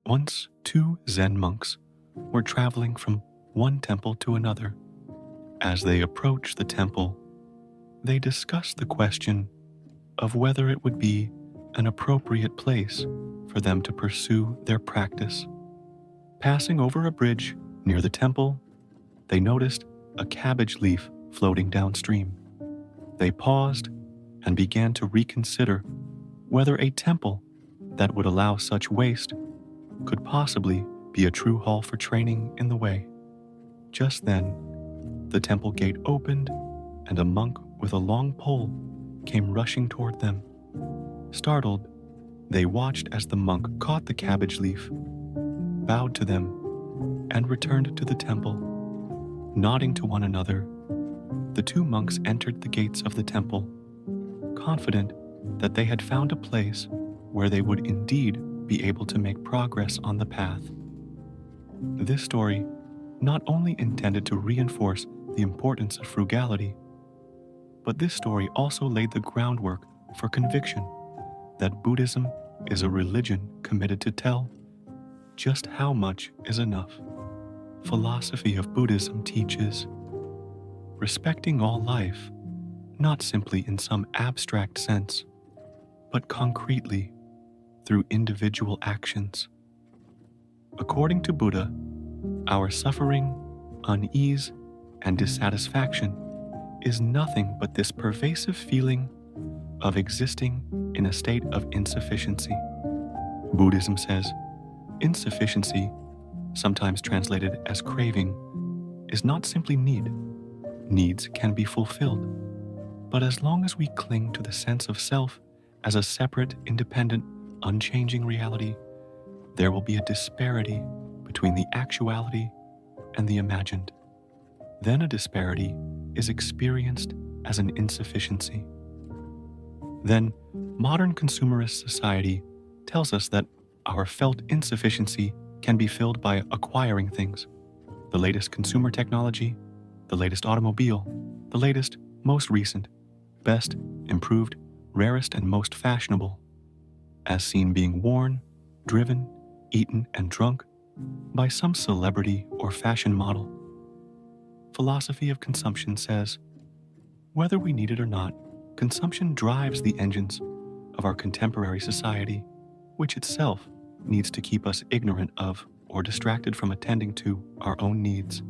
Once, two Zen monks were traveling from one temple to another. As they approached the temple, they discussed the question of whether it would be an appropriate place for them to pursue their practice. Passing over a bridge near the temple, they noticed a cabbage leaf floating downstream. They paused and began to reconsider whether a temple that would allow such waste could possibly be a true hall for training in the way. Just then, the temple gate opened and a monk with a long pole came rushing toward them. Startled, they watched as the monk caught the cabbage leaf, bowed to them, and returned to the temple. Nodding to one another, the two monks entered the gates of the temple, confident that they had found a place where they would indeed be able to make progress on the path. This story not only intended to reinforce the importance of frugality, but this story also laid the groundwork for conviction that Buddhism is a religion committed to tell just how much is enough. Philosophy of Buddhism teaches respecting all life, not simply in some abstract sense, but concretely through individual actions. According to Buddha, our suffering, unease, and dissatisfaction is nothing but this pervasive feeling of existing in a state of insufficiency. Buddhism says insufficiency, sometimes translated as craving, is not simply need. Needs can be fulfilled, but as long as we cling to the sense of self as a separate, independent, unchanging reality, there will be a disparity between the actuality and the imagined. Then a disparity is experienced as an insufficiency. Then, modern consumerist society tells us that our felt insufficiency can be filled by acquiring things: the latest consumer technology, the latest automobile, the latest, most recent, best, improved, rarest, and most fashionable, as seen being worn, driven, eaten, and drunk by some celebrity or fashion model. Philosophy of consumption says, whether we need it or not, consumption drives the engines of our contemporary society, which itself needs to keep us ignorant of or distracted from attending to our own needs.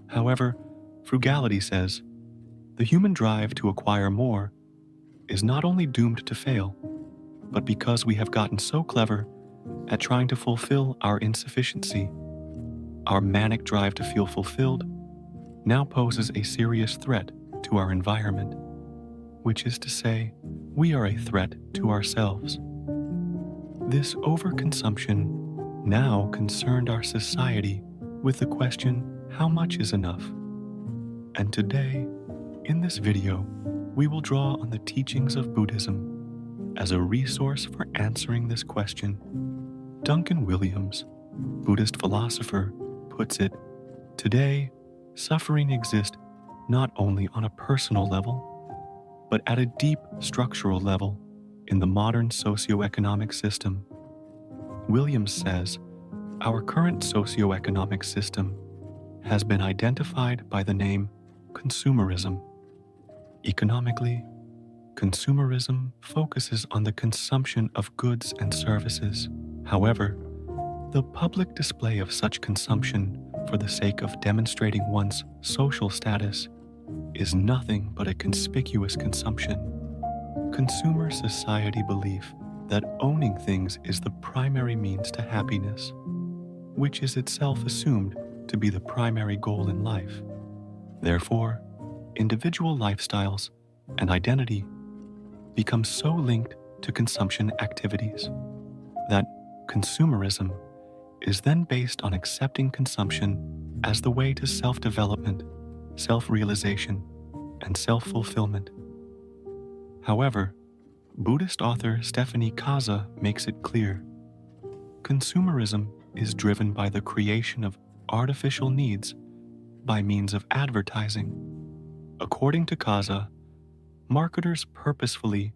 However, frugality says, the human drive to acquire more is not only doomed to fail, but because we have gotten so clever at trying to fulfill our insufficiency, our manic drive to feel fulfilled now poses a serious threat to our environment, which is to say, we are a threat to ourselves. This overconsumption now concerned our society with the question, how much is enough? And today, in this video, we will draw on the teachings of Buddhism as a resource for answering this question. Duncan Williams, Buddhist philosopher, puts it, today, suffering exists not only on a personal level, but at a deep structural level in the modern socioeconomic system. Williams says, our current socioeconomic system has been identified by the name consumerism. Economically, consumerism focuses on the consumption of goods and services. However, the public display of such consumption for the sake of demonstrating one's social status is nothing but a conspicuous consumption. Consumer society belief that owning things is the primary means to happiness, which is itself assumed to be the primary goal in life. Therefore, individual lifestyles and identity become so linked to consumption activities that consumerism is then based on accepting consumption as the way to self-development, self-realization, and self-fulfillment. However, Buddhist author Stephanie Kaza makes it clear, consumerism is driven by the creation of artificial needs by means of advertising. According to Kaza, marketers purposefully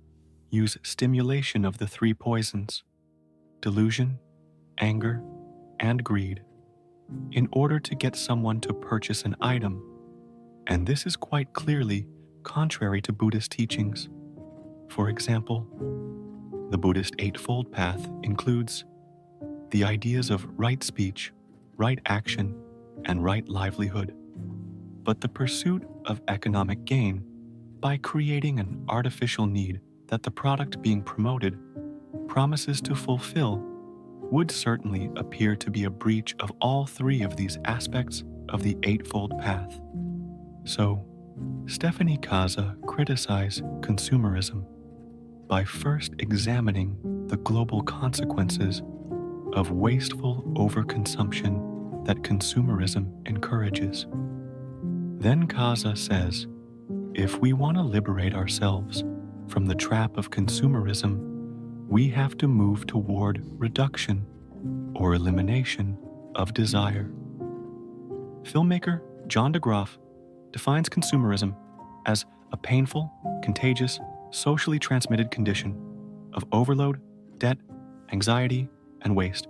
use stimulation of the three poisons: delusion, anger, and greed in order to get someone to purchase an item, and this is quite clearly contrary to Buddhist teachings. For example, the Buddhist Eightfold Path includes the ideas of right speech, right action, and right livelihood, but the pursuit of economic gain by creating an artificial need that the product being promoted promises to fulfill would certainly appear to be a breach of all three of these aspects of the Eightfold Path. So, Stephanie Kaza criticized consumerism by first examining the global consequences of wasteful overconsumption that consumerism encourages. Then Kaza says, if we want to liberate ourselves from the trap of consumerism, we have to move toward reduction or elimination of desire. Filmmaker John DeGroff defines consumerism as a painful, contagious, socially transmitted condition of overload, debt, anxiety, and waste,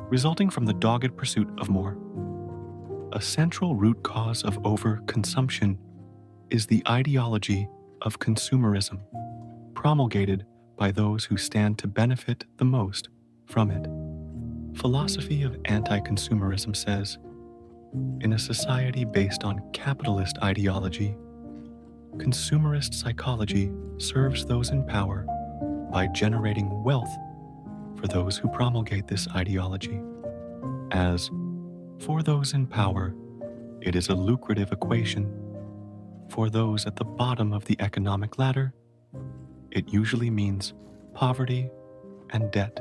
resulting from the dogged pursuit of more. A central root cause of overconsumption is the ideology of consumerism, promulgated by those who stand to benefit the most from it. Philosophy of anti-consumerism says, in a society based on capitalist ideology, consumerist psychology serves those in power by generating wealth for those who promulgate this ideology. As, for those in power, it is a lucrative equation. For those at the bottom of the economic ladder, it usually means poverty and debt.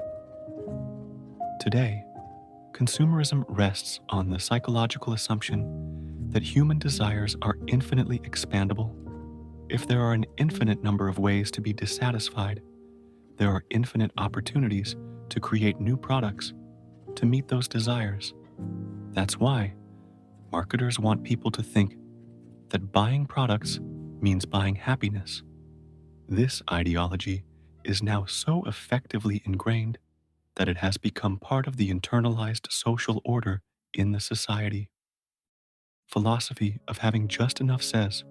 Today, consumerism rests on the psychological assumption that human desires are infinitely expandable. If there are an infinite number of ways to be dissatisfied, there are infinite opportunities to create new products to meet those desires. That's why marketers want people to think that buying products means buying happiness. This ideology is now so effectively ingrained that it has become part of the internalized social order in the society. Philosophy of having just enough says,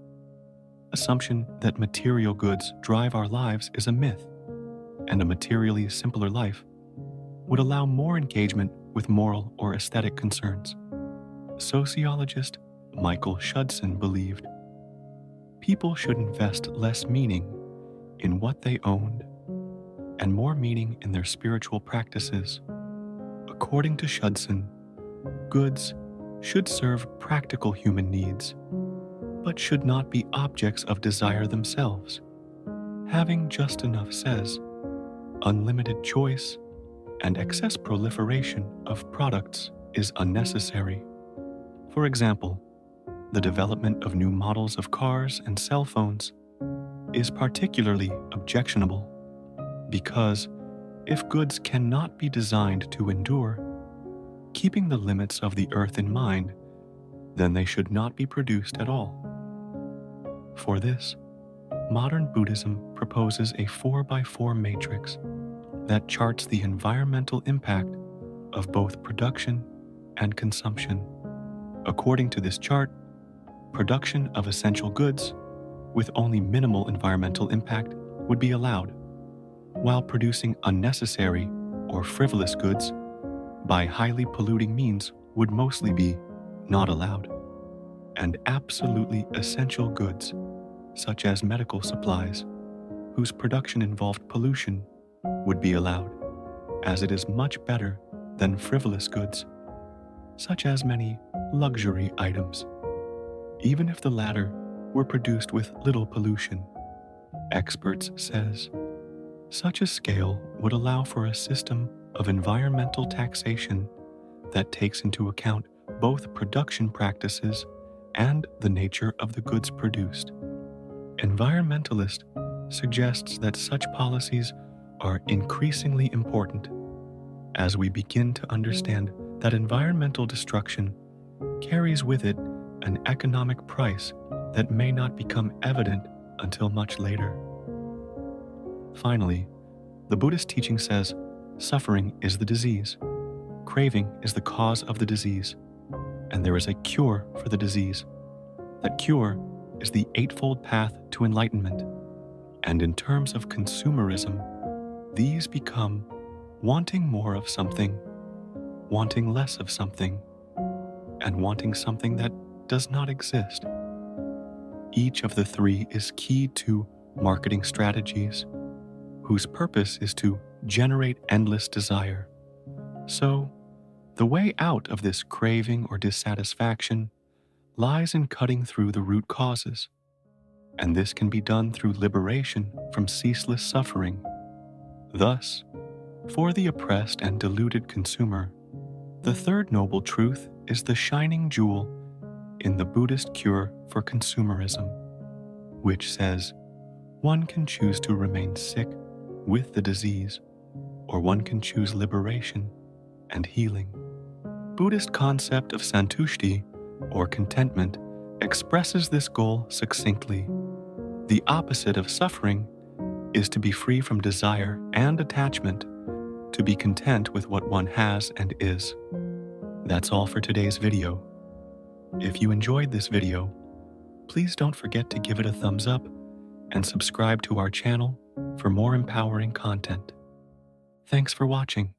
assumption that material goods drive our lives is a myth, and a materially simpler life would allow more engagement with moral or aesthetic concerns. Sociologist Michael Shudson believed people should invest less meaning in what they owned and more meaning in their spiritual practices. According to Shudson, goods should serve practical human needs, but should not be objects of desire themselves. Having just enough says, unlimited choice and excess proliferation of products is unnecessary. For example, the development of new models of cars and cell phones is particularly objectionable because if goods cannot be designed to endure, keeping the limits of the earth in mind, then they should not be produced at all. For this, modern Buddhism proposes a 4x4 matrix that charts the environmental impact of both production and consumption. According to this chart, production of essential goods with only minimal environmental impact would be allowed, while producing unnecessary or frivolous goods by highly polluting means would mostly be not allowed, and absolutely essential goods, such as medical supplies, whose production involved pollution, would be allowed, as it is much better than frivolous goods, such as many luxury items, even if the latter were produced with little pollution. Experts says, such a scale would allow for a system of environmental taxation that takes into account both production practices and the nature of the goods produced. Environmentalist suggests that such policies are increasingly important as we begin to understand that environmental destruction carries with it an economic price that may not become evident until much later. Finally, the Buddhist teaching says suffering is the disease, craving is the cause of the disease, and there is a cure for the disease. That cure is the Eightfold Path to enlightenment. And in terms of consumerism, these become wanting more of something, wanting less of something, and wanting something that does not exist. Each of the three is key to marketing strategies, whose purpose is to generate endless desire. So, the way out of this craving or dissatisfaction lies in cutting through the root causes, and this can be done through liberation from ceaseless suffering. Thus, for the oppressed and deluded consumer, the third noble truth is the shining jewel in the Buddhist cure for consumerism, which says one can choose to remain sick with the disease, or one can choose liberation and healing. Buddhist concept of Santushti, or contentment, expresses this goal succinctly. The opposite of suffering is to be free from desire and attachment, to be content with what one has and is. That's all for today's video. If you enjoyed this video, please don't forget to give it a thumbs up and subscribe to our channel for more empowering content. Thanks for watching.